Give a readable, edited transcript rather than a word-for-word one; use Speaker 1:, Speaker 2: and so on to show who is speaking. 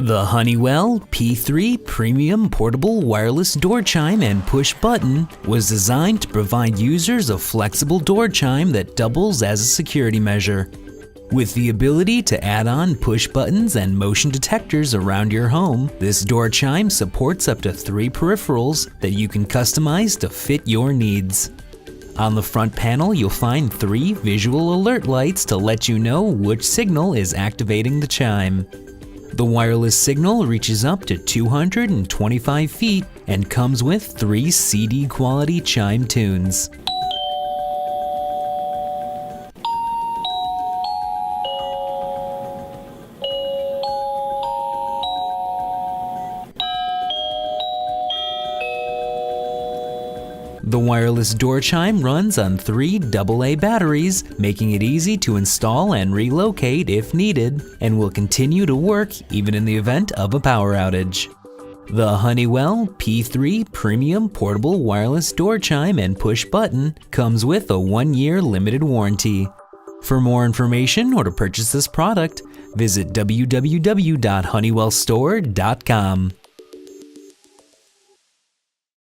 Speaker 1: The Honeywell P3 Premium Portable Wireless Door Chime and Push Button was designed to provide users a flexible door chime that doubles as a security measure. With the ability to add on push buttons and motion detectors around your home, this door chime supports up to 3 peripherals that you can customize to fit your needs. On the front panel, you'll find 3 visual alert lights to let you know which signal is activating the chime. The wireless signal reaches up to 225 feet and comes with 3 CD quality chime tunes. The wireless door chime runs on 3 AA batteries, making it easy to install and relocate if needed, and will continue to work even in the event of a power outage. The Honeywell P3 Premium Portable Wireless Door Chime and Push Button comes with a 1-year limited warranty. For more information or to purchase this product, visit www.honeywellstore.com.